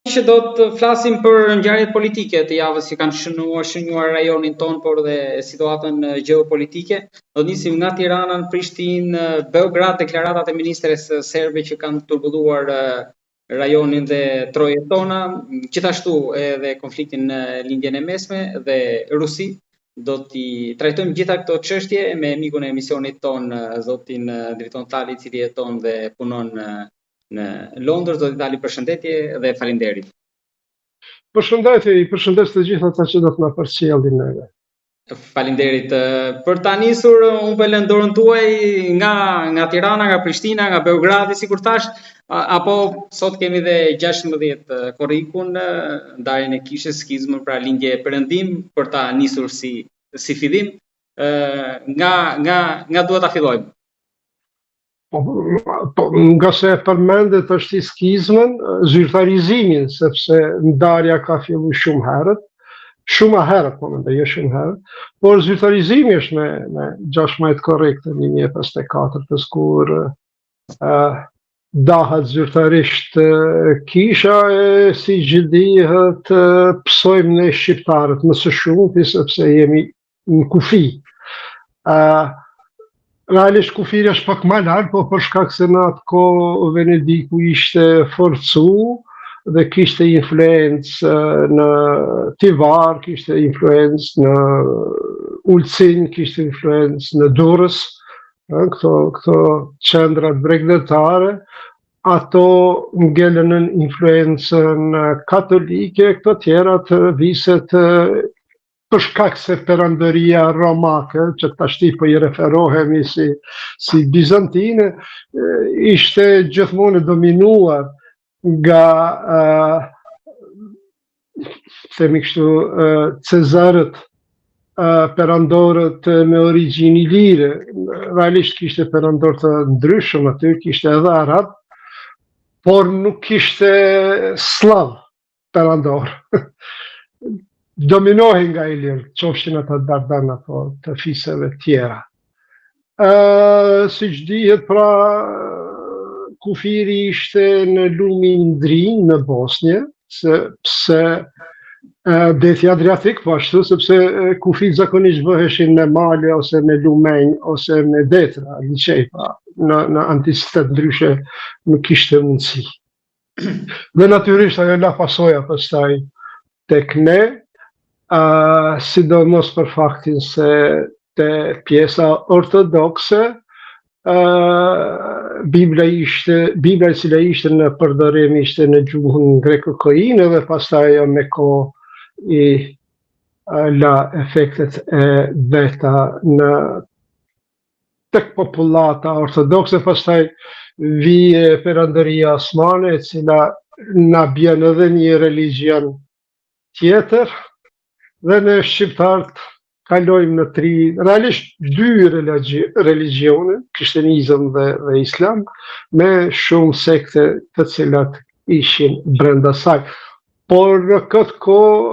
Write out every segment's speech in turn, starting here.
që do të flasim për ngjarjet politike të javës që kanë shënuar rajonin ton, por dhe situatën gjeopolitike. Do të nisim nga Tirana në Prishtinë, Beograd, deklaratat e ministres serbe që kanë turbulluar rajonin dhe trojet tona, gjithashtu edhe konfliktin në lindjen e mesme dhe Rusi. Do t'i trajtojmë gjitha këto çështje me mikun e emisionit ton, zotin Driton Tali, i cili jeton dhe punon në Londër. Zoti Tali, përshëndetje dhe faleminderit. Përshëndetje, i përshëndes të gjithë ata që do të na përcjellin neve. Faleminderit. Për ta nisur, unë po lën dorën tuaj nga Tirana, nga Prishtina, nga Beogradi, sikur thash, apo sot kemi dhe 16 korrikun, ndarjen e kishës skizmën, pra lindje perëndim, për ta nisur si fillim. Nga duhet ta fillojmë? Nga se përmendet është i skizmën, zyrtarizimin, sepse ndarja ka fillu shumë herët, jo shumë herët, por zyrtarizimi është me 16 korrikte 1954, kur dahet zyrtarisht kisha e si gjithdihet pësojmë ne shqiptarët më së shumti sepse jemi në kufi. Realisht kufiri është pak më larg, po për shkak se në atë kohë Venediku ishte forcu dhe kishte influencë në Tivar, kishte influencë në Ulcin, kishte influencë në Durrës, këto qendrat bregdetare, ato ngelen në influencën katolike, këto tjera të viset për shkak se perandëria romake, që tashti po i referohemi si bizantine, ishte gjithmonë dominuar nga themi kështu Cezarët, perandorët me origjinë ilire. Realisht kishte perandorë të ndryshëm aty, kishte edhe arab, por nuk kishte slav perandorë. Dominohin nga Ilir, qofshin ata Dardan apo të fiseve tjera. Si që dihet, pra, kufiri ishte në lumin Ndrin në Bosnje, sepse dethi Adriatik, po ashtu, sepse kufit zakonisht bëheshin në male, ose në lumenj, ose në detra, liqej, pra, në anticitet ndryshe nuk kishte mundësi. Dhe natyrisht ajo la pasoja pastaj tek ne, sidomos për faktin se te pjesa ortodokse, Bibla e cila ishte në përdorim ishte në gjuhën greko-koine dhe pastaj ajo me kohë i la efektet e veta tek populata ortodokse, pastaj vije perandëria osmane, e cila na bjen edhe një religjion tjetër, dhe në shqiptarët kalojmë në realisht 2 religione, krishterizëm dhe islam, me shumë sekte të cilat ishin brenda saj. Por në këtë kohë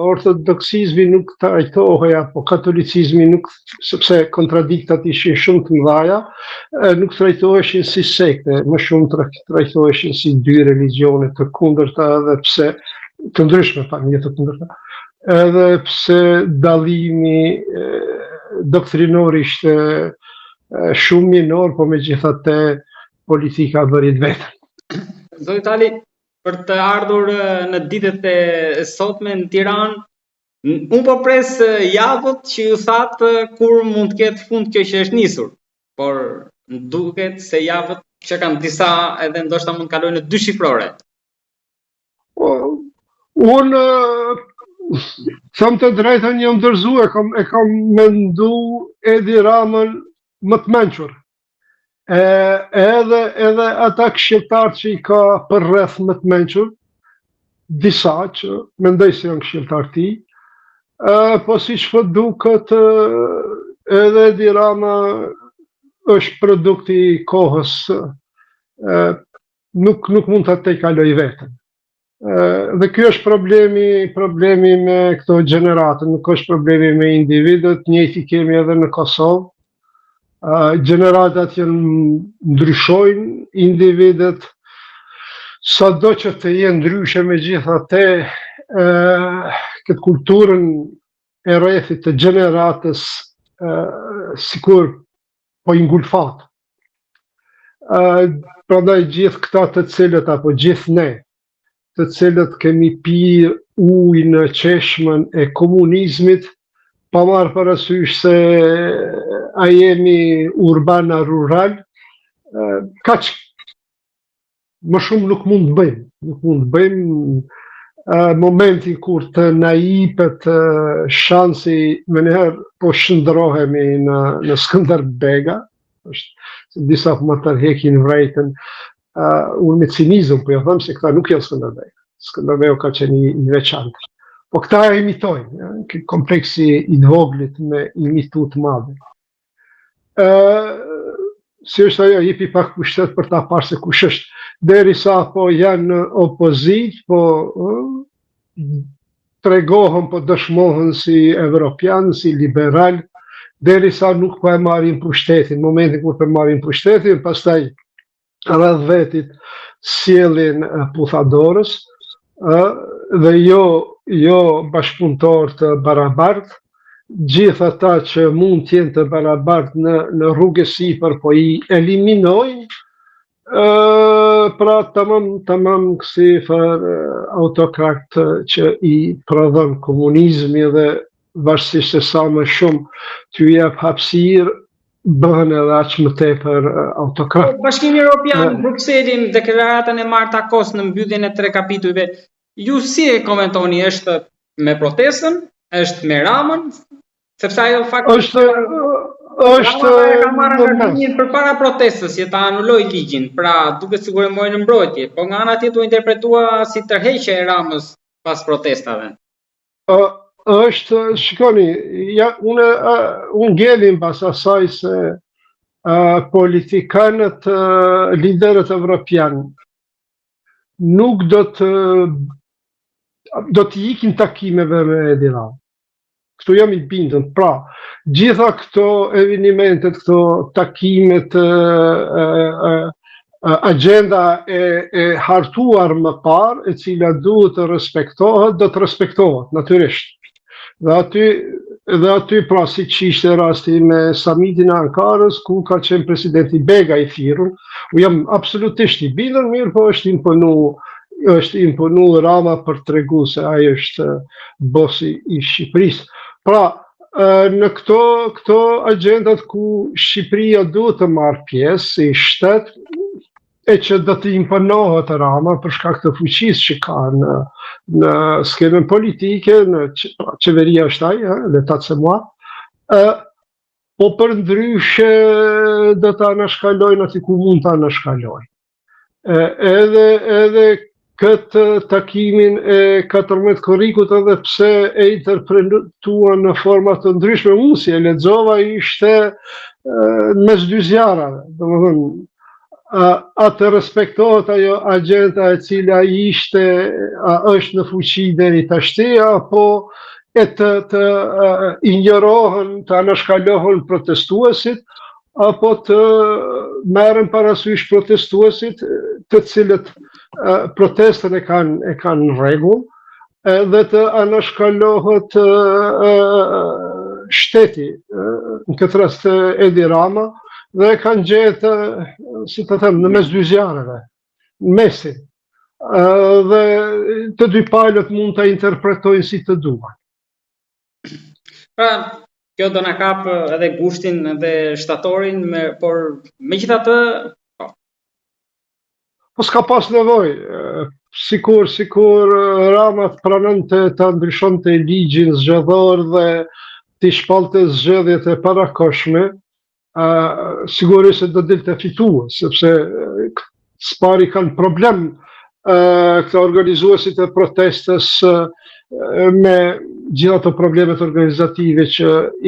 ortodoksizmi nuk trajtohej, apo katolicizmi nuk, sepse kontradiktat ishin shumë të mëdha, nuk trajtoheshin si sekte, më shumë trajtoheshin si 2 religione të kundërta, edhe pse të ndryshme, një të kundërta. Edhe pse dallimi doktrinor ishte shumë minor, po megjithatë politika bëri vetën. Zoti Tali, për të ardhur në ditët e sotme në Tiranë, unë po pres javët që ju thatë kur mund të ketë fund kjo që është nisur, por duket se javët që kanë disa edhe ndoshta mund të kalojnë në 2 shifrore. Unë tham të drejtën jam dërzu, e kam mendu Edi Ramën më të menqur. Edhe ata këshilltarë që i ka për rreth më të menqur, disa që mendoj se janë këshilltarë ti, po si që po duket edhe Edi Rama është produkti i kohës, nuk mund të te kaloj vetën. Dhe kjo është problemi me këto gjenerate, nuk është problemi me individet, njëjti kemi edhe në Kosovë. Gjeneratat ndryshojnë, individet sado që të jenë ndryshe me gjithate, këtë kulturën e rrethit të gjeneratës sikur po i ngulfat. Prandaj gjithë këta të cilët, apo gjithë ne, të cilët kemi pirë ujë në qeshmën e komunizmit, pa marrë parasysh se a jemi urbana rural, kaq më shumë nuk mund të bëjmë. Nuk mund të bëjmë momentin kur të na jipet shansi më njëherë po shndrohemi në Skënderbega, është disa po më tërheqin vrejtën, unë me cinizëm po ja them se këta nuk janë Skënderbega. Skënderbeu ka qenë i veçantë. Po këta e imitojnë, kompleksi i voglit me imitu të madhe. Si është ajo, jepi pak pushtet për ta parë se kush është. Derisa po janë në opozit, po tregohen, po dëshmohen si evropian, si liberal, derisa nuk po e marrin pushtetin. Në momentin kur po marrin pushtetin, pastaj rreth vetit sjellin puthadorës, dhe jo bashkëpunëtor të barabartë, gjithë ata që mund të jenë të barabartë në rrugë sipër, po i eliminojnë, pra tamam kësifër autokrat që i prodhon komunizmi dhe varësisht se sa më shumë t'ju jep hapësirë, bëhen edhe aq më tepër autokrat. Bashkimi Evropian, Brukselin, deklaratën e Marta Kos në mbylljen e 3 kapitujve, ju si e komentoni, është me protestën, është me Ramën, sepse ajo faktikisht është ka marrë vendimin përpara protestës që ta anuloj ligjin, pra duket sikur e mori në mbrojtje, po nga ana tjetër u interpretua si tërheqje e Ramës pas protestave. Shikoni, unë ngelim pas asaj se politikanët, liderët evropian nuk do të ikin takimeve me Edi Ramën. Këtu jam i bindën. Pra, gjitha këto evenimentet, këto takimet, agenda e hartuar më parë, e cila duhet të respektohet, do të respektohet, natyrisht. Dhe aty, pra, si që ishte rasti me samitin e Ankarës, ku ka qenë presidenti Bega i thirrur, u jam absolutisht i bindën, mirë, po është imponu Rama për tregu se ai është bosi i Shqipërisë. Pra, në këto agendat ku Shqipëria duhet të marrë pjesë si shtet, e që do të imponohet Rama për shkak të fuqisë që ka në skenën politike, në qeveria është ai, l'État c'est moi, po për ndryshe do të anashkalojnë aty ku mund të anashkalojnë. Edhe këtë takimin e 14 korrikut, edhe pse e interpretuan në forma të ndryshme, unë si e lexova, ishte mes dy zjarrave. Domethënë, a të respektohet ajo agenda e cila është në fuqi deri tashti, apo e të injorohen, të anashkalohen protestuesit, apo të merren parasysh protestuesit, të cilët protestën e kanë në rregull, dhe të anashkalohet shteti, në këtë rast Edi Rama, dhe kanë gjetë, si të them, në mes dy zjarreve, në mesin. Dhe të dy palët mund të interpretojnë si të duan. Pra, kjo do na kap edhe gushtin edhe shtatorin, por megjithatë, po s'ka pas nevojë. Sikur Rama pranonte ta ndryshonte ligjin zgjedhor dhe t'i shpalte zgjedhjet e parakohshme, sigurisht se do dilte fitues, sepse s'pari kanë problem këta organizuesit e protestës me gjitha të problemet organizative që i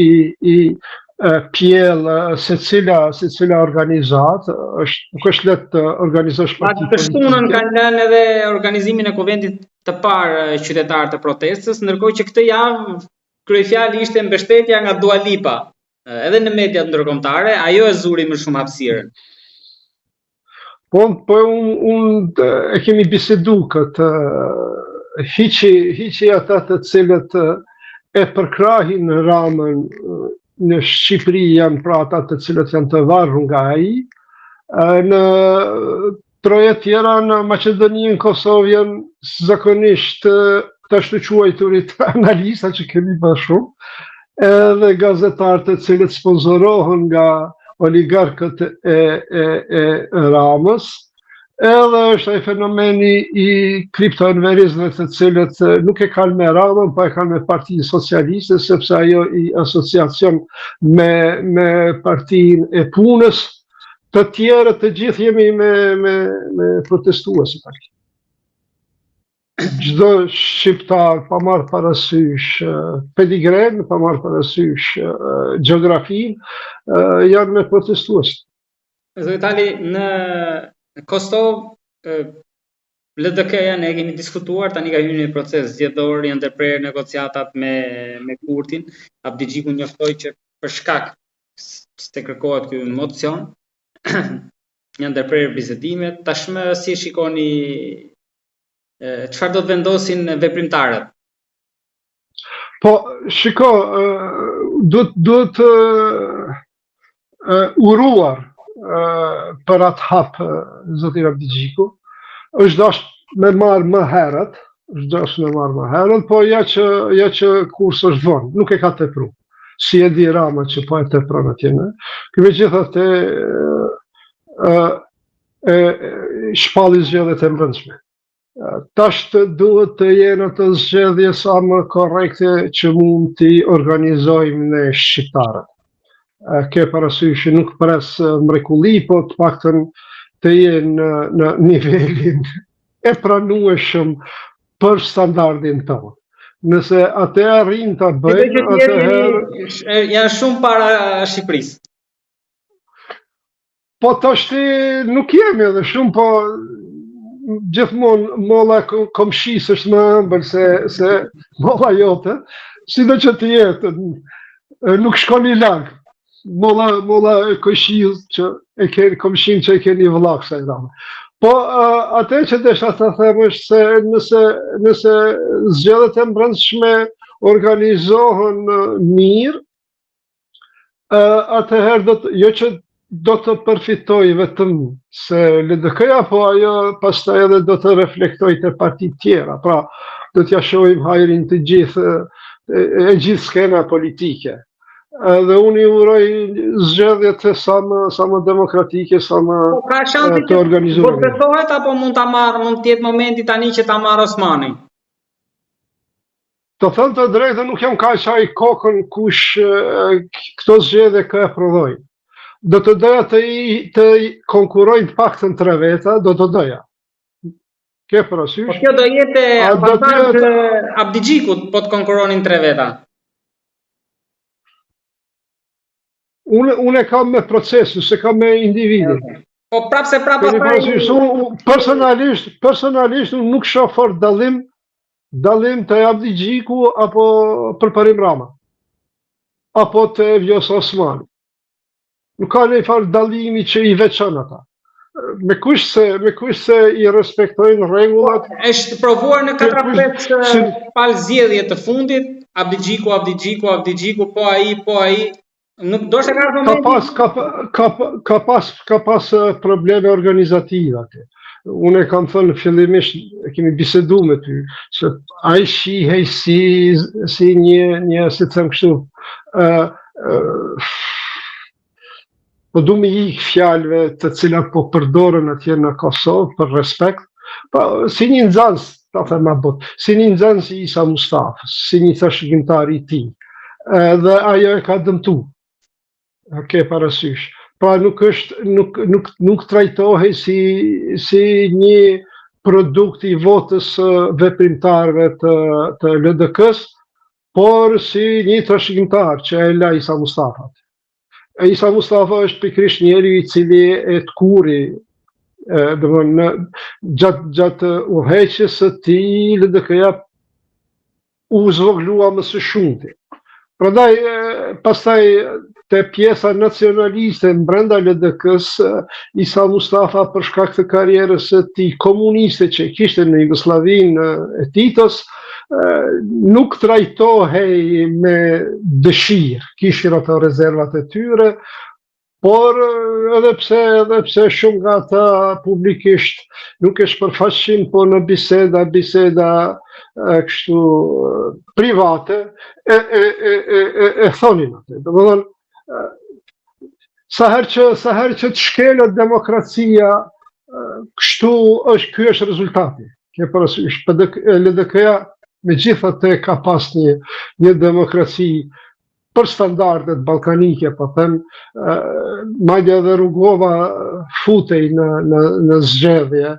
pjellë secila organizat, nuk është lehtë të organizosh parti politik. Të shtunën kanë lënë edhe organizimin e konventit të parë qytetar të protestës, ndërkohë që këtë javë kryefjali ishte mbështetja nga Dua Lipa, edhe në mediat ndërkombëtare, ajo e zuri më shumë hapësirën. Po unë e kemi bisedu këtë, hiqi ata të cilët e përkrahin Ramën në Shqipëri janë pra ata të cilët janë të varur nga ai, në troje tjera në Maqedoninë, Kosovë janë zakonisht të shtuquajturit analista që kemi bërë shumë, edhe gazetarë të cilët sponsorohen nga oligarkët e Ramës, edhe është ai fenomeni i kriptoinverizmeve të cilët nuk e kanë me Ramën, po e kanë me Partinë Socialiste, sepse ajo i asociacion me Partinë e Punës, të tjerë të gjithë jemi me protestues. Çdo shqiptar pa marrë parasysh pedigren, pa marrë parasysh gjeografin, janë me protestues. Zoti Tali, në Kosovë LDK-ja ne kemi diskutuar, tani ka hyrë në proces zgjedhor, janë ndërprerë negociatat me Kurtin. Abdi Xhiku njoftoi që për shkak se kërkohet ky mocion, janë ndërprerë bizetimet. Tashmë si shikoni çfarë do të vendosin veprimtarët? Po, shiko, duhet uruar për atë hap zoti Abdi Xhiku. Është dashur me marrë më herët, po ja që kurse është vonë, nuk e ka tepruar. Si e di Rama që po e tepron atje në. Megjithatë shpalli zgjedhjet e brendshme. Tash duhet të jenë ato zgjedhje sa më korrekte që mund t'i organizojmë ne shqiptarët. Ke parasysh që nuk pres mrekulli, po të paktën të jenë në nivelin e pranueshëm për standardin tonë. Nëse atë arrin ta bëjnë, atëherë janë shumë para Shqipërisë. Po tash nuk jemi edhe shumë, po gjithmonë molla komshisë është më ëmbël se molla jote, sido që të jetë, nuk shkoni larg. Molla komshisë që e keni komshin që e keni vëllak sa i dhamë. Po atë që desha të them është se nëse zgjedhjet e brendshme organizohen mirë, atëherë jo që do të përfitoj vetëm se LDK-ja, po ajo pastaj edhe do të reflektoj të partitë tjera. Pra, do t'ja shohim hajrin të gjithë skena politike. Dhe unë i uroj zgjedhjet sa më demokratike, sa më të organizuara. Po betohet apo mund të jetë momenti tani që ta marrë Osmani? Të thënë të drejtën, nuk jam kaq ai kokën kush këto zgjedhje ka prodhoi. Do të doja të konkurojnë të paktën 3 veta, do të doja. Ke parasysh? Po kjo do jetë avantazh Abdi Xhikut, po të konkuronin 3 veta. Unë kam me procesu, se kam me individin. Po prapse personalisht unë nuk shoh fort dallim të Abdi Xhiku apo përparim Rama. Apo të Vjosa Osmani. Nuk ka një farë dallimi që i veçon ata. Me kush se i respektojnë rregullat. Është provuar në 4-5 palë zgjedhje të fundit, Abdi Xhiku, po ai. Nuk do të ka pas probleme organizative atë. Unë kam thënë fillimisht, kemi biseduar me ty, se ai shihej si një si të them kështu, po du me ikë fjalëve të cilat po përdoren atje në Kosovë për respekt, po si një nxënës, ta them më bot, si një nxënës i Isa Mustafës, si një trashëgimtar i tij. Dhe ajo e ka dëmtuar. Ke parasysh. Pra nuk trajtohej si një produkt i votës veprimtarëve të LDK-s, por si një trashëgimtar që e la Isa Mustafat. Isa Mustafa është pikërisht njeri i cili e të kuri, gjatë udhëheqjes së tij LDK-ja u zvoglua më së shumti. Prandaj, pastaj te pjesa nacionaliste brenda LDK-s, Isa Mustafa për shkak të karrierës së tij komuniste që kishte në Jugosllavinë e Titos, nuk trajtohej me dëshirë, kishin ato rezervat e tyre, por edhe pse shumë nga ata publikisht nuk e shpërfaqin, po në biseda kështu private e thonin atë. Domethënë, sa herë që të shkelet demokracia, kështu ky është rezultati. Ke parasysh, LDK-ja megjithatë ka pas një demokraci për standardet ballkanike, po them, madje edhe Rugova futej në zgjedhje,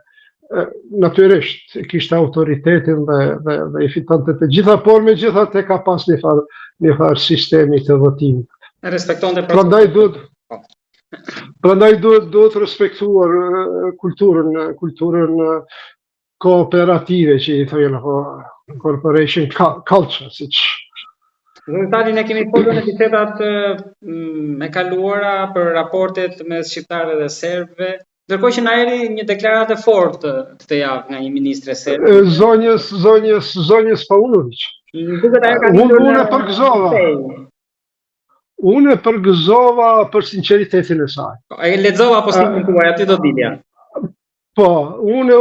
natyrisht kishte autoritetin dhe i fitonte të gjitha, por megjithatë ka pas një farë sistemi të votimit. Respektonte Prandaj duhet respektuar kulturën kooperative që i thojnë corporation culture, siç Zëritali, ne kemi folur në bisedat e kaluara për raportet mes shqiptarëve dhe serbëve, ndërkohë që na erdhi një deklaratë fortë këtë javë nga një ministre serbe. Zonjës Paunović. Unë e përgëzova për sinqeritetin e saj. E lexova postimimin tuaj, aty do dilja. Po, unë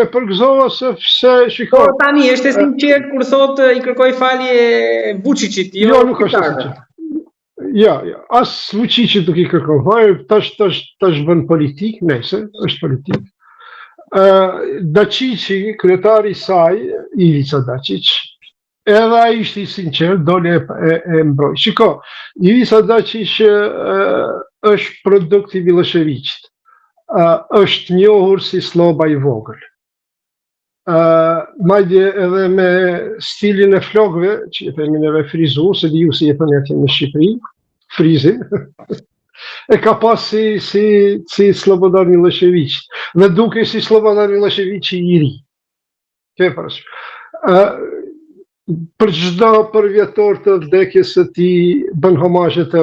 e përgëzova sepse shiko. Po tani është e sinqert kur thotë i kërkoi falje Vučićit, jo nuk është e sinqert. Ja, as Vučićit nuk i kërkon. Tash bën politik, nëse është politik. Dačići, kryetari i saj, Ivica Dačić, edhe ai ishte i sinqert, dole e mbroj. Shiko, Ivica Dačić është produkt i Miloševićit. Është njohur si sloba i vogël. Madje edhe me stilin e flokëve, që i themi neve frizu, se di ju si e thoni atje në Shqipëri, frizin, e ka pas si Slobodan Milošević. Dhe duke si Slobodan Milošević i ri. Ke parasysh. Për çdo përvjetor të vdekjes së tij bën homazhe te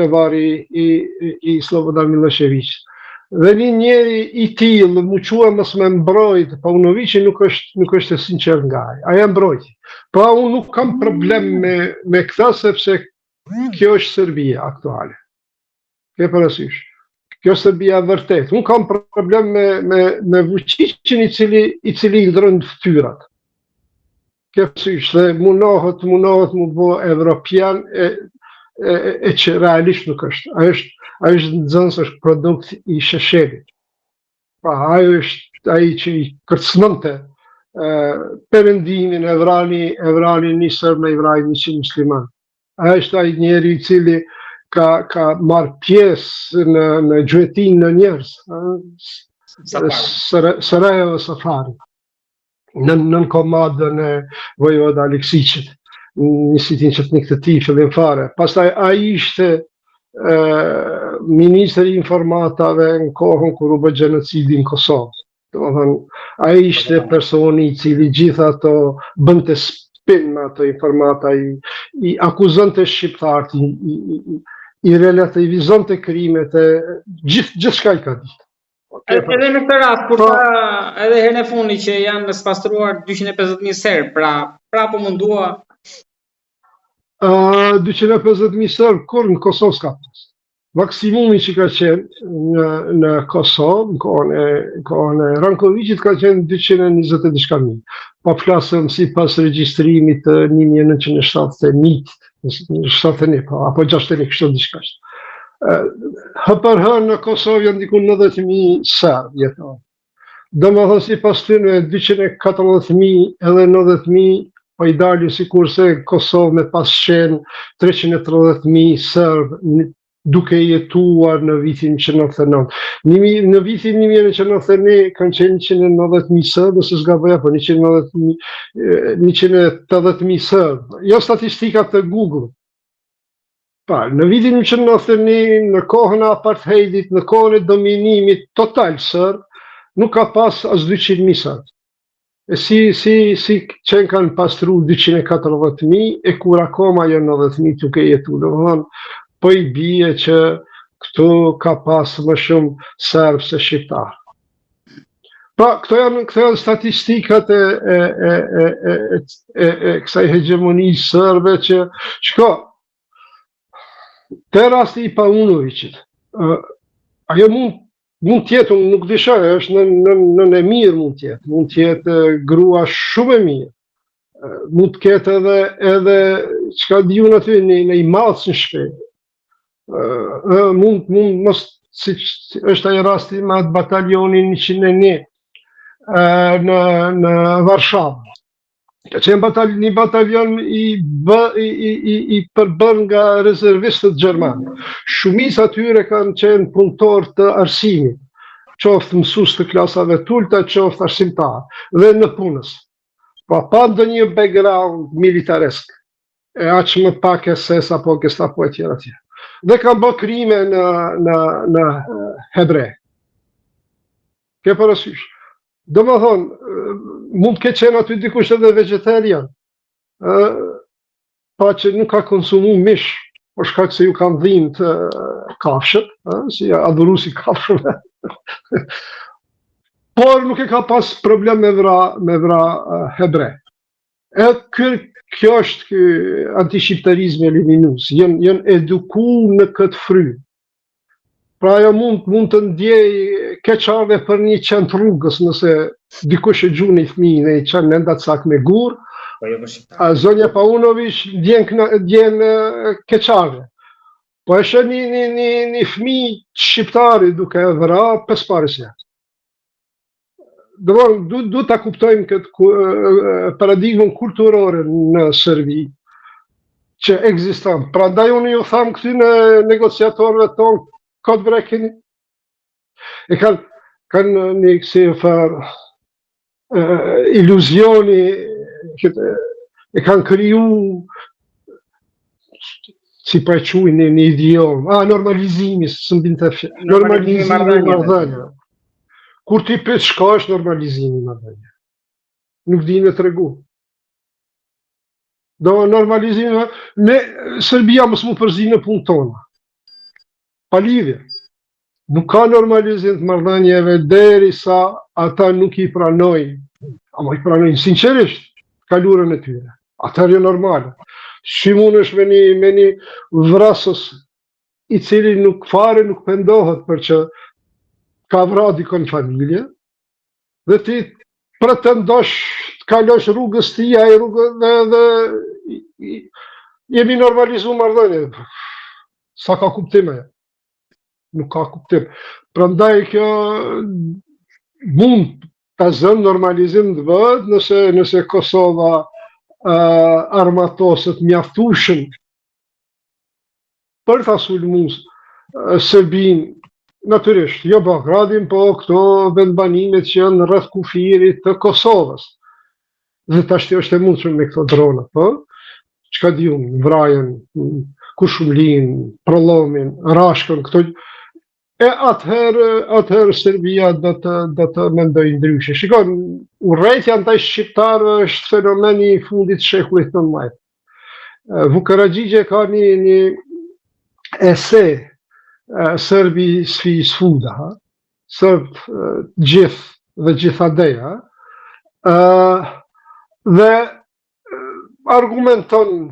varri i Slobodan Milošević. Dhe një njeri i tillë mu qua mos me mbrojt Paunovićin nuk është e sinqert nga ai. Ai e mbrojti. Pra unë nuk kam problem me këtë sepse kjo është Serbia aktuale. Ke parasysh. Kjo është Serbia vërtet. Unë kam problem me Vučićin i cili ndron fytyrat. Ke parasysh dhe munohet mu bë evropian e që realisht nuk është. Ai është nxënës, është produkt i Sheshelit. Pra, ai që i kërcënonte perëndimin, e vrani një serb me i vrajë 100 musliman. Ai është ai njeri i cili ka marrë pjesë në gjuetin në njerëz. Sarajevo Safari. Në komadën e Vojvoda Aleksićit. Një sitin qëtnik të tij fillim fare. Pastaj ai ishte ministri i informatave në kohën kur u bë genocidi në Kosovë. Domethënë, ai ishte personi i cili gjithë ato bënte spin me ato informata, i akuzonte shqiptarët, i relativizonte krimet, gjithçka i ka ditë. Edhe në këtë rast, kur tha edhe herën e fundit që janë spastruar 250.000 serb, pra po mundua 250.000 serb kur në Kosovë s'ka pas. Maksimumi që ka qenë në Kosovë, në kohën e Rankovićit ka qenë 220 diçka mijë. Po flasëm sipas regjistrimit të 1971, apo 61, kështu diçka. Hë në Kosovë janë diku 90.000 serb jetojnë. Domethënë sipas tyre 240.000 edhe 90.000 po i dalin sikurse Kosovë me pas qenë 330.000 serb duke jetuar në vitin 1999. Në vitin 1999 kanë qenë 190.000 serb, ose s'gaboj apo 180.000 serb. Jo statistikat të Google. Në vitin 1991, në kohën e apartheidit, në kohën e dominimit total serb, nuk ka pas as 200.000 serb. E si qenë kanë pastru 240.000 e kur akoma janë 90.000 duke jetu. Domethënë, po i bie që këtu ka pas më shumë serb se shqiptar. Pra, këto janë statistikat e kësaj hegemonisë serbe që shko, te rasti i Paunovićit, ajo mund tjetë, unë nuk disha, është në mirë mund tjetë grua shumë e mirë, mund të ketë edhe çka diun aty në i malës në shpe, mund mos, si është ai rasti me atë batalionin 101 në Varshavë. Ka qenë një batalion i përbër nga rezervistët gjermanë. Shumica atyre kanë qenë punëtor të arsimit, qoftë mësues të klasave të ulta, qoftë arsimtar, dhe në punës. Pa ndonjë background militaresk, e aq më pak SS apo Gestapo e tjera. Dhe kanë bërë krime në hebre. Ke parasysh. Domethënë, mund të ketë qenë aty dikush edhe vegetarian, pa që nuk ka konsumu mish, por shkak se ju kanë dhimbë të kafshët, si adhuruesi kafshëve. Por nuk e ka pas problem me vra hebre. Kjo është ky antishqiptarizmi eliminues, janë edukuar në këtë fry. Pra ajo mund të ndjej keqardhje për një qend rrugës nëse dikush e gjuni fëmijën e i çon në ndacak me gur, zonja Paunović ndjen keqardhje. Po është një fëmijë shqiptari duke e vra pesparesja. Du ta kuptojmë këtë paradigmën kulturore në Serbi që ekziston. Prandaj unë ju tham këtyre negociatorëve tonë këtë brekin e kanë një kësi iluzioni, e kanë kriju, si pa e quin një idiom, normalizimi, së mbin të fjalë, normalizimi marrëdhënie. Kur ti pes shka është normalizimi marrëdhënie? Nuk di në tregu. Do normalizimi, ne Serbia mos mu përzi në punë tona. Pa lidhje. Nuk ka normalizim të marrëdhënieve derisa ata nuk i pranojnë, ama i pranojnë sinqerisht kalurën e tyre. Atëherë jo normale. Si mund është me një vrasës i cili nuk pendohet për që ka vra dikon familje, dhe ti pretendosh të kalosh rrugës tia e rrugës dhe jemi normalizu marrëdhënie. Sa ka kuptime? Nuk ka kuptim. Prandaj kjo mund të zënë normalizim të vëd nëse Kosova armatosët mjaftueshëm për ta sulmuar Serbinë, natyrisht, jo Beogradin, po këto vendbanimet që janë rreth kufirit të Kosovës. Dhe tash është e mundshme me këto drona, po? Çka di unë, vrajen, Kurshumlin, Prollomin, Rashkën, këto. E atëherë Serbia do të mendoj ndryshe. Shikon, urrejtja ndaj shqiptarëve është fenomeni i fundit shekullit XIX. Vukaraxhiqi ka një ese, Serbi sfi sfuda, Serb gjithë dhe gjithadeja, dhe argumenton,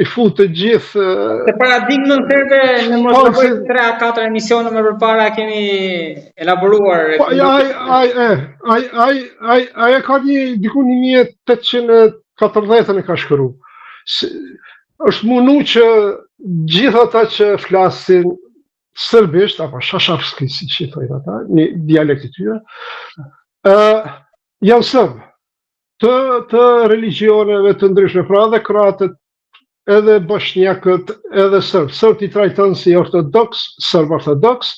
i futë gjithë... Se paradigmën serbe në mos të 3-4 emisione më përpara kemi elaboruar. Aja ka diku 1840 e ka shkëru. është mundu që gjithë ata që flasin serbisht, apo shashavski, si që i thojnë ata, një dialekt i tyre, janë sërbë. Të religioneve të ndryshme, pra dhe kroatët, edhe bosnjakët, edhe sërbë. Sërbë i trajton si ortodoks, sërbë ortodoks,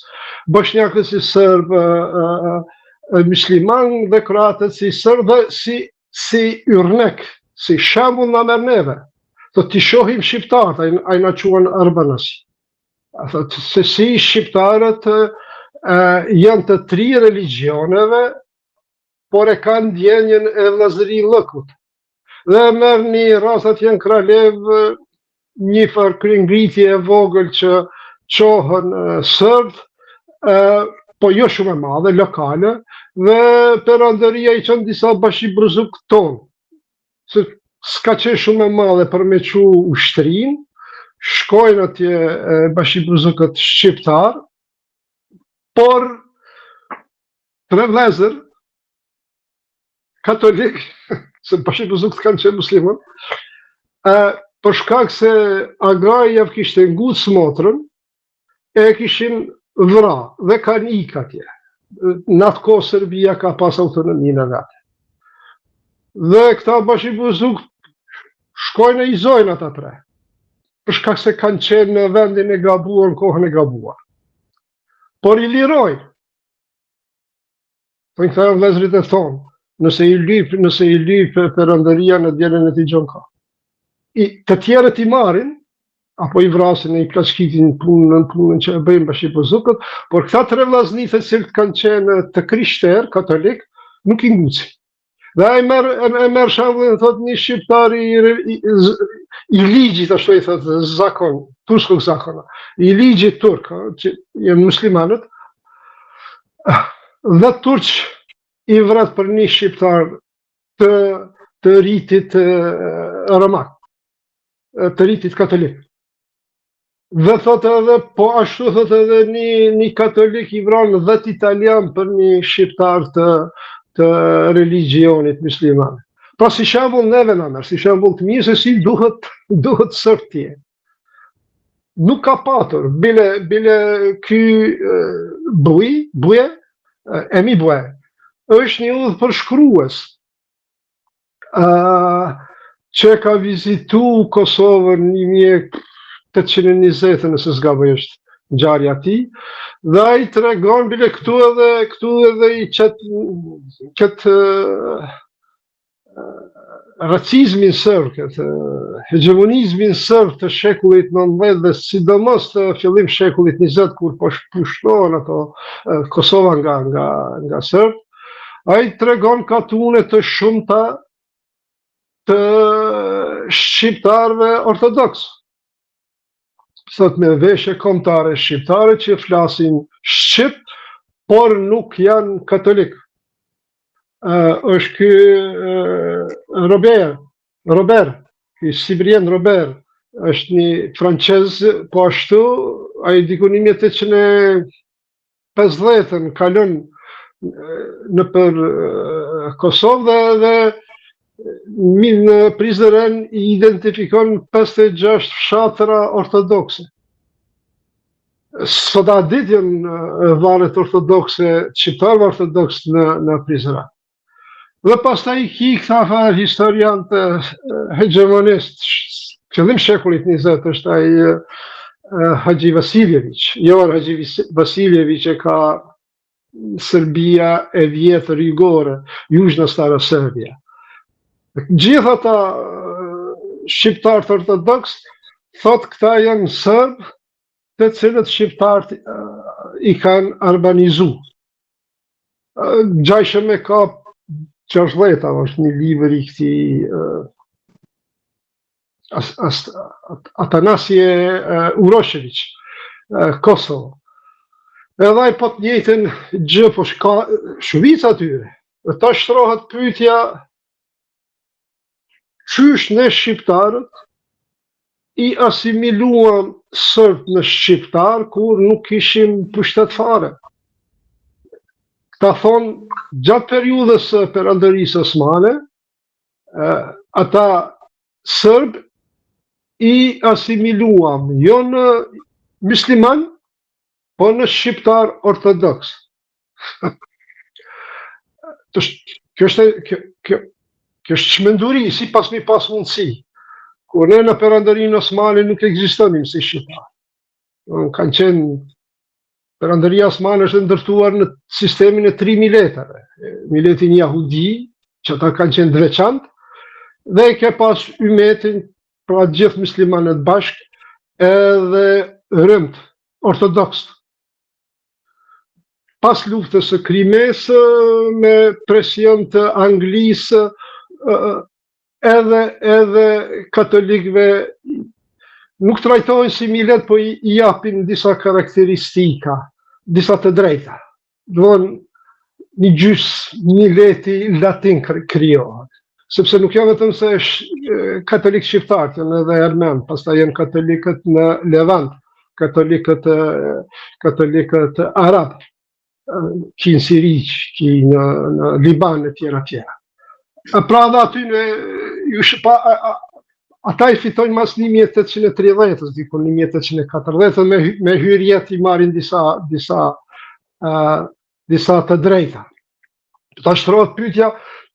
bosnjakët si sërbë musliman, dhe kroatët si sërbë, si yrnek, si shembull na merr neve. Të t'i shohim shqiptarët, ai na quan arbanës. Se si shqiptarët janë të 3 religioneve, por e kanë ndjenjën e vllazëri lëkut. Dhe merr një rast atje në Kralev, një farë kryengritje e vogël që qohën sërbë, po jo shumë e madhe, lokale, dhe Perandëria i qënë disa bashkibruzuk tonë. Se s'ka qenë shumë e madhe për me qu ushtrin, shkojnë atje bashkibruzukët shqiptar, por 3 vlezër katolik, se bashkibruzukët kanë qenë muslimën, për shkak se Agaj javë kishte ngutë smotrën, e kishin vra dhe kanë ikë atje. Në atë kohë Serbia ka pas autonominë e vetë. Dhe këta bashkibruzuk shkojnë e izojnë ata 3, për shkak se kanë qenë në vendin e gabuar, në kohën e gabuar. Por i lirojnë. Për këta janë vlezrit e thonë, nëse i lyp Perandëria në djelën e t'i gjon ka. Të tjerët i marrin, apo i vrasin e i plaçkitin punën që e bëjnë bashkibruzukët, por këta 3 vllaznitët që kanë qenë të krishterë, katolik, nuk i ngucin. Dhe e merr shembullin, thot një shqiptar i ligjit, ashtu i thot zakon, turskog zakona, i ligjit turk, që janë muslimanët, dhe turq i vret për një shqiptar të ritit romak, të ritit katolik. Dhe thot edhe, po ashtu thot edhe një katolik i vran 10 italian për një shqiptar të religionit musliman. Pra si shembull neve na merr, si shembull të mirë se si duhet sërtje. Nuk ka patur, bile ky Buje, Emi Buje, është një udhë përshkrues që ka vizitu Kosovën 1820, nëse s'gaboj është ngjarja e tij, dhe ai tregon bile këtu edhe i qëtë racizmin sërb, këtë hegemonizmin sërb të shekullit 19 dhe sidomos të fillim shekullit 20, kur po pushtohen ato Kosova nga sërb, ai tregon katune të shumta të shqiptarëve ortodoks. Thot me veshje kombëtare shqiptare që flasin shqip, por nuk janë katolik. Është ky Robert, ky Cyprien Robert, është një francez, po ashtu, ai diku 1850 kalon në për Kosovë dhe në Prizren i identifikon 56 fshatra ortodokse. Sot a ditë janë varet ortodokse, shqiptarë ortodoks në Prizren. Dhe pastaj i ki këta historian të hegemonist, fillim shekullit 20 është ai Hadji Vasiljević, Jovan Hadji Vasiljević e ka Serbia e vjetër jugore, Južna Stara Serbia. Gjithë ata shqiptarët ortodoks thot këta janë sërbë të cilët shqiptarët i kanë arbanizu. Gjajshëm e ka Qërshveta, është një libër i këti Atanasije Urošević, Kosovo. Edhe ai po të njëjtën gjë, po ka shumica atyre. Dhe ta shtrohet pyetja, qysh ne shqiptarët i asimiluam sërbë në shqiptar kur nuk ishim pushtet fare. Këta thonë, gjatë periudhës së Perandërisë Osmane, ata sërbë i asimiluam jo në musliman, po në shqiptar ortodoks. Kjo është çmenduri, si pas mi pas mundësi. Kur ne në Perandërinë Osmane nuk ekzistonim si shqiptar. Kanë qenë, Perandëria Osmane është ndërtuar në sistemin e 3 miletave. Miletin jahudi, që ata kanë qenë veçantë, dhe ke pas ymetin, pra gjithë muslimanët bashk, edhe rëmt, ortodoks. pas luftës së Krimes, me presion të Anglisë, edhe katolikëve nuk trajtojnë si millet, po i japin disa karakteristika, disa të drejta. Domthon një gjys milleti latin krijohet. Sepse nuk janë vetëm se katolikë shqiptarë, janë edhe armen, pastaj janë katolikët në Levant, katolikët arab, ki në Siri, ki në Liban e tjera tjera. Pra dhe aty ata i fitojnë mas 1830, dikun 1840, me hyrjet i marrin disa të drejta. Ta shtrohet pyetja,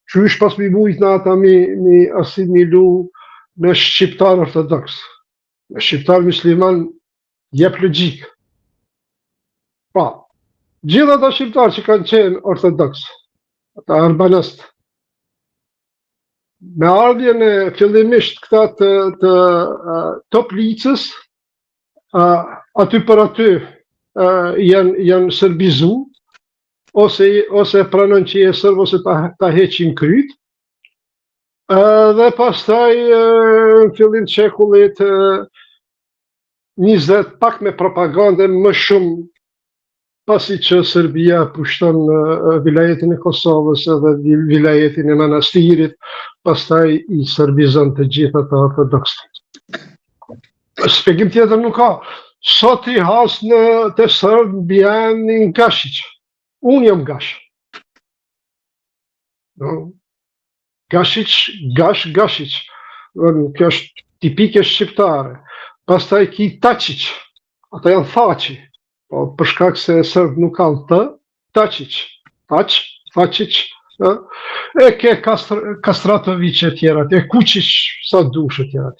qysh pas mi mujt në ata mi asimilu me shqiptar ortodoks. Me shqiptar musliman jep logjik. Pa, gjithë ata shqiptar që kanë qenë ortodoks, ata arbanist, me ardhjen e fillimisht këta të Toplicës, aty për aty janë serbizu, ose pranon që je sërb, ose ta heqin kryt, dhe pastaj në fillim të shekullit 20, pak me propagandë më shumë, pasi që Serbia pushton vilajetin e Kosovës edhe vilajetin e Manastirit, pastaj i serbizon të gjitha të ortodoksët. Shpjegim tjetër nuk ka. Sot i has të Serb bjen në Gashiq. Unë jam Gash. Gashiq. Kjo është tipike shqiptare. Pastaj ki Taqiq. Ata janë Thaçi. Po për shkak se Serb nuk kanë të, Taqiq. Taqiq. E ke Kastratović e tjera, e Kuqić sa dush e tjera.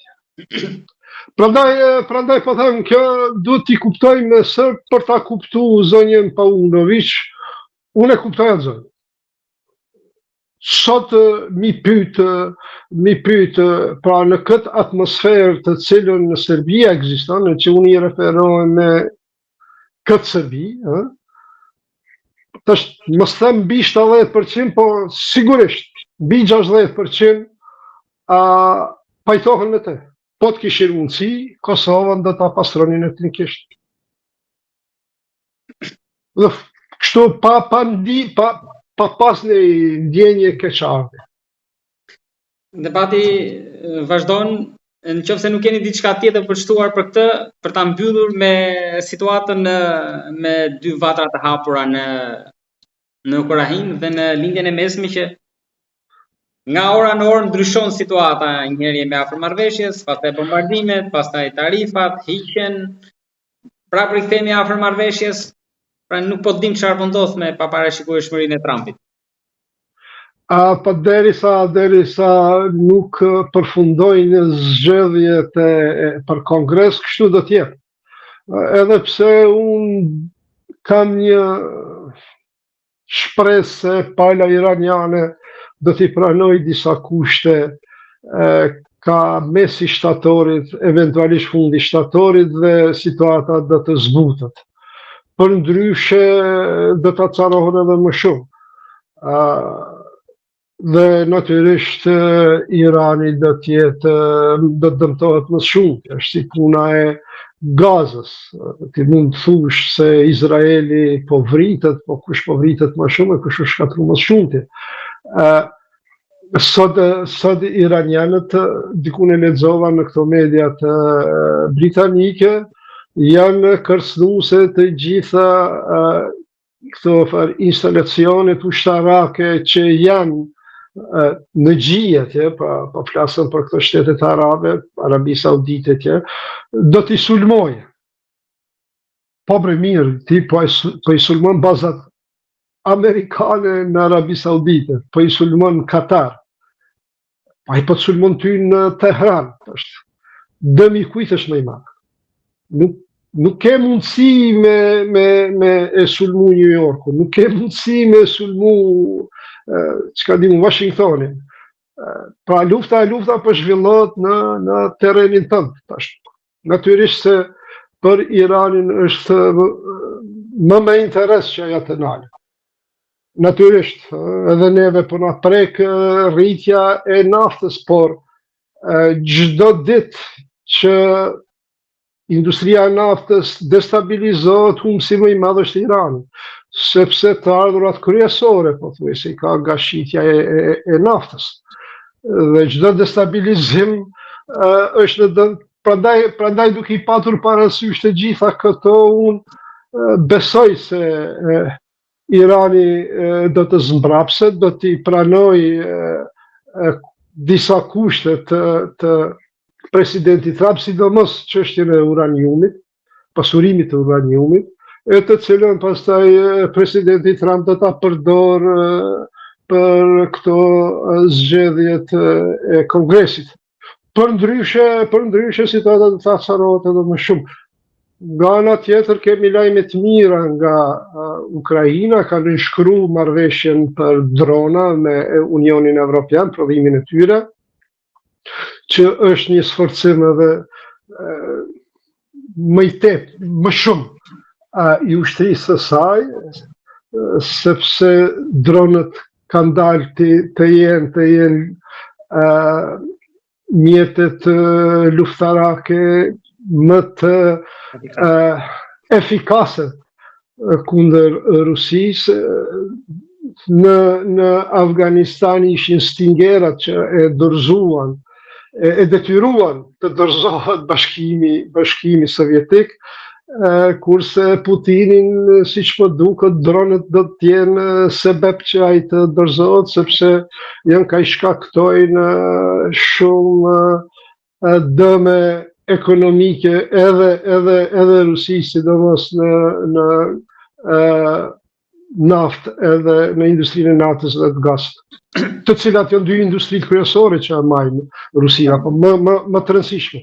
Prandaj po them, kjo duhet t'i kuptojmë Serb për ta kuptuar zonjën Paunović. Unë e kuptoj atë zonjë. Sot mi pyet pra në këtë atmosferë të cilën në Serbia ekziston, në që unë i referohem me këtë Serbi, mos them mbi 70%, po sigurisht mbi 60% pajtohen me të. Po të kishin mundësi, Kosovën do ta pastronin etnikisht. Dhe kështu pa pas një ndjenje keqardhje. Debati vazhdon, nëse nuk keni diçka tjetër për shtuar për këtë, për ta mbyllur me situatën me dy vatra të hapura në Ukrainë dhe në lindjen e mesme, që nga ora në orë ndryshon situata, njëherë jemi afër marrëveshjes, pastaj bombardimet, pastaj tarifat, hiqen, prapë rikthehemi afër marrëveshjes, pra nuk po dim çfarë po ndodh me paparashikueshmërinë e Trumpit. Po derisa nuk përfundojnë zgjedhjet për Kongres, kështu do të jetë. Edhe pse unë kam një shpresë se pala iraniane do t'i pranoj disa kushte ka mesi shtatorit, eventualisht fundi shtatorit, dhe situata do të zbutet. Për ndryshe do të carohen edhe më shumë. Dhe natyrisht Irani do të dëmtohet më shumë. Është si puna e Gazës. Ti mund të thush se Izraeli po vritet, po kush po vritet më shumë e kush është shkatruar më shumë. Sot iranianët, diku e lexova në këto mediat britanike, janë kërcënuese të gjitha këto instalacionet ushtarake që janë në gjijet, pa flasën për këto shtetet arabe, Arabi Saudite, do t'i sulmoje. Po bre mirë, ti po i sulmon bazat amerikane në Arabi Saudite, po i sulmon Katar, po i po të sulmon ty në Tehran. Dëmi kujt është më i madh? Nuk ke mundësi me e sulmu New Yorku, nuk ke mundësi me sulmu Washingtonin. Pra lufta po zhvillohet në terrenin tënd. Natyrisht se për Iranin është me interes që ajo të nalë. Natyrisht, edhe neve po na prek rritja e naftës, por çdo ditë që industria e naftës destabilizohet, humbësi më i madh është Irani, sepse të ardhurat kryesore, po thuajse, ka nga shitja e naftës. Dhe çdo destabilizim është në dëm. Prandaj duke i patur parasysh të gjitha këto, unë besoj se Irani do të zmbrapset, do t'i pranoj disa kushte të presidentit Trump, sidomos çështjen e uraniumit, pasurimit të uraniumit, e të cilën pastaj presidenti Trump do ta përdor për këto zgjedhjet e Kongresit. Për ndryshe situata do të acarohet edhe më shumë. Nga ana tjetër kemi lajme të mira nga Ukraina, ka nënshkruar marrëveshjen për drona me Unionin Evropian, prodhimin e tyre, që është një sforcim edhe më shumë i ushtrisë së saj, sepse dronët kanë dalë të jenë mjetet luftarake më të efikase kundër Rusisë. Në Afganistan ishin stingerat që e dorëzuan, e detyruan të dorëzohet bashkimi sovjetik, kurse Putinin, siç po duket, dronet do të jenë sebeb që ai të dorëzohet, sepse janë ka i shkaktojnë shumë dëme ekonomike edhe Rusisë, sidomos në naftë edhe në industrinë e naftës dhe të gasit, të cilat janë dy industri kryesore që marrin Rusia, po më të rëndësishme.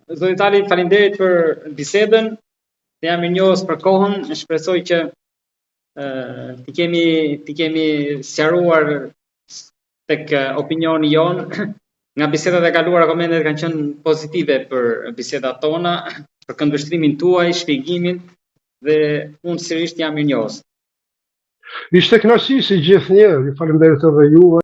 Zoti Tali, faleminderit për bisedën. Jam i njohës për kohën, shpresoj që ti kemi sqaruar tek opinioni jon. Nga bisedat e kaluara, komentet kanë qenë pozitive për bisedat tona, për këndvështrimin tuaj, shpjegimin, dhe unë sërish jam i njohës. Ishte kënaqësi si gjithnjë, ju faleminderit edhe juve.